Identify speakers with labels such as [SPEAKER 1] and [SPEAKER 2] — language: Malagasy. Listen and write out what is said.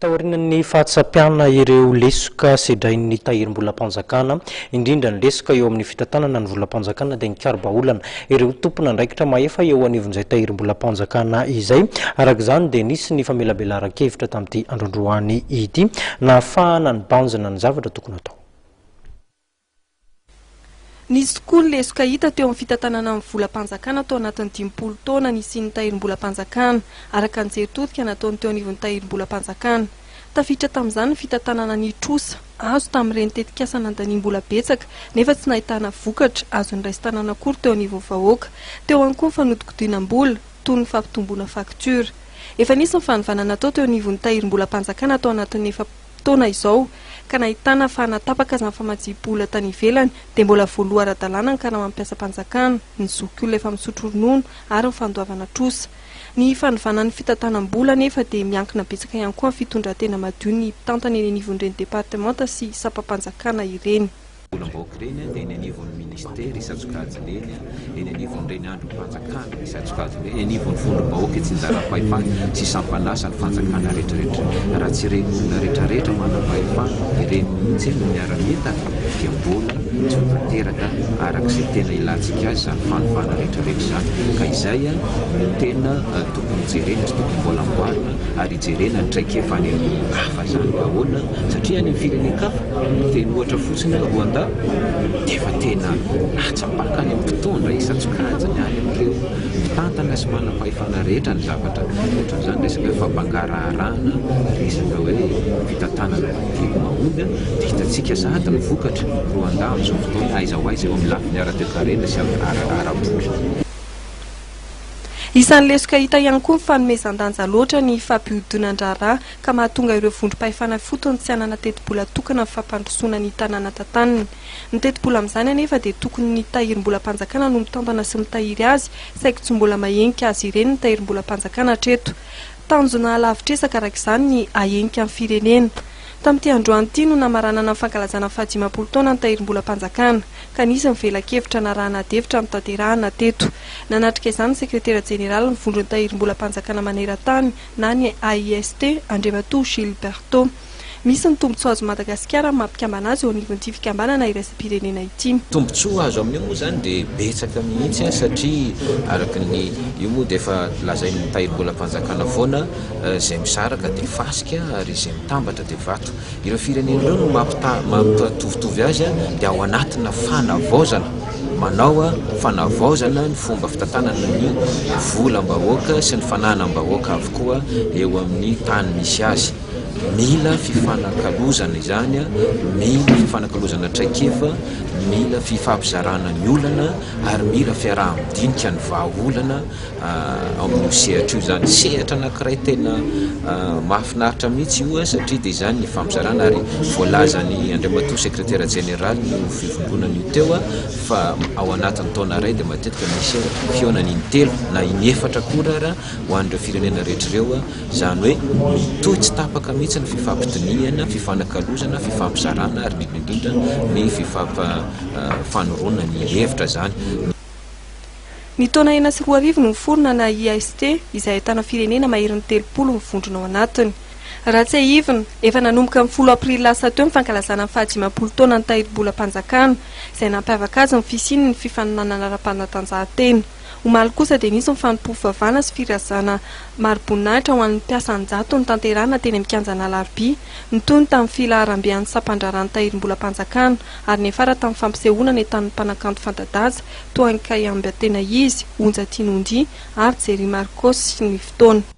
[SPEAKER 1] taorian'ny fahatsapiana ireo lesoka sedrain'ny tahirim-bolam-panjakana indrindra ny lesoka eo amin'ny fitantanana ny volam-panjakana dia nikarobaolana ireo tompona ndraikitra maefa eo anivon'izay tahirim-bolam-panjakana izay araka izany dia nisy ny famelabelaran-kevitra tamin'ity androndroany ity na ahafahana ny banjina ny zavatra tokony atao.
[SPEAKER 2] Nisy tokoa ny lesoka hita teo amin'ny fitantanana amin'ny volam-panjakana tao anatin'ny 10 taona nisian'ny tahirim-bolam-panjakana araka ny jeritodika nataony teo anivon'ny tahirim-bolam-panjakana. Tafiditra tamin'izany ny fitantanana ny trosa azo tamin'ireny tetikasa nandaniam-bola betsaka nefa tsy nahitana vokatra azon'ny raisin-tanàna akory teo anivon'ny vahoaka. Teo ihany koa ny fanodikodiana-bola toy ny fampitomboana faktura. Efa nisy ny fanovanana atao teo anivon'ny tahirim-bolam-panjakana tao anatin'ny taona izao ka nahitana fahanatapaka azy amin'ny famajiam-bola tany ivelany dia mbola voaloha ara-dalàna ny kana mampiasa mpanjakana ny zokiolona efa misotro ronono ary ny fandoavana trosa. Ny fanovanan'ny fitantanam-bola nefa dia miankina betsaka ihany koa amin'ny fitondran-tena madio ny mpitantana eny anivon'ireny departemanta sy sapam-panjakana ireny.
[SPEAKER 3] Volam-bahoaka ireny dia eny anivon'ny ministera isan-tsokajiny eny, eny anivon'ireny androm-panjakana isan-tsokajiny eny, eny anivon'ny fondrom-bahoaka tsinjaram-pahefana sy sampanasa ny fanjakana rehetrarehetra. Raha tsy ireny olona rehetrarehetra manam-pahefana ireny mihitsy no miara-mienta dia mbola tsy ho tanteraka arak'izay tena ilantsika azy izany fanovana rehetrarehetra izany. Ka izay no tena tokony jerena sy tokony mbola amboarina ary jerena ny traikefa any amin'ny kafa izany ahoana satria any amin'ny firenen-kafa teny ohatra fotsiny Rwanda dia efa tena atsapaka any amin'ny mpitondra isan-tsokajiny any amin'ireo mpitantana sy manam-pahefana rehetra ny zavatra ohatran'izany resaka fampangaraharaana resaka hoe fitantanana kely mahomby dia hitantsika sady ny vokatra Rwanda amin'izao fotoana aiza ho aiza eo amin'ny lafiny ara-toekarena sy ara-bola.
[SPEAKER 2] Isan'ny lesoka hita ihany koa ny fanomezan-danja loatra ny fampihodinandraraha ka mahatonga ireo vondrom-pahefana fotony tsy hanana teti-bola tokana ny fampandrosoana ny tanàna tantaniny. Ny teti-bola amin'izany anefa dia tokony ny tahirim-bolam-panjakana no mitantana sy mitahiry azy saingy tsy mbola mahenika azy ireny ny tahirim-bolam-panjakana hatreto. Tanjona lavitresaka araka izany ny ahenika amin'ny firenena. Tamin'ity androany ity no namaranana ny fankalazana 10 taona ny tahirim-bolam-panjakana ka nisy nivela-kevitra narahana devitra mitanterahana teto. Nanatrika izany ny sekretera jeneraly ny vondron'ny tahirim-bolam-panjakana maneran-tany na ny AIST Andriamatoa Gilberto. Misy ny tombotsoa azo Madagasikara mampikambana azy eo anivon'ity fikambanana iraisam-pirenena ity.
[SPEAKER 3] Tombotsoa azo amin'io moa izany dia betsaka mihitsy satria araka ny io moa dia efa lazain'ny tahirim-bolam-panjakana foana izay misaraka dia fasika ary izay mitambatra dia vato. Ireo firenena ireo no mampitovitovy azy dia ao anatina fanavaozana manao fanavaozana ny fomba fitantanana ny volam-bahoaka sy ny fananam-bahoaka avokoa eo amin'ny tany misy azy. Mila fifanakalozana izany, mila fifanakalozana traikefa, mila fifampizarana ny olana ary mila fiaraha-midinika ny vahaolana amin'ny sehatra io izany. Sehatra anankiray tena mahafinaritra mihitsy io satria dia izany ny fampizarana ary voalazany Andriamatoa sekretera jeneraly no fivondronana io teo fa ao anatin'ny taona iray dia matetika misy fihaonany in-telo na in-efatra koa raha ho an'ireo firenena rehetrareo izany hoe mitohy tsy tapaka mihitsy ny fifampidiniana, fifanakalozana, fifampizarana ary indrindra ny fanorona ny hevitra izany.
[SPEAKER 2] Ny taona 2004 no niforona na IST izay ahitana firenena maherin'ny 30 mivondrona ao anatiny. Raha tsy ahivina, efa nanomboka amin'ny 10 aprily lasa teo ny fankalazana ny 15 taona ny tahirim-bolam-panjakana izay nampiavaka azy ny fisiany ny fifaninanana ara-panatanjahantena. Omaly kosa dia nisy ny fanompoafavana sy firazana maro-boninahitra ho an'ny mpiasan-jato ny tanterahana teny amin'ny kianjana Alarobia, nitony tamin'ny filaharam-bean'ny sampandrarany tahirim-bolam-panjakana ary nefara tamin'ny fampisehoana ny entan'ny mpanakanto fanta-daza toa ny Kayambe tena izy, Onjatianondi ary Jerry Marcos sy ny fotoana.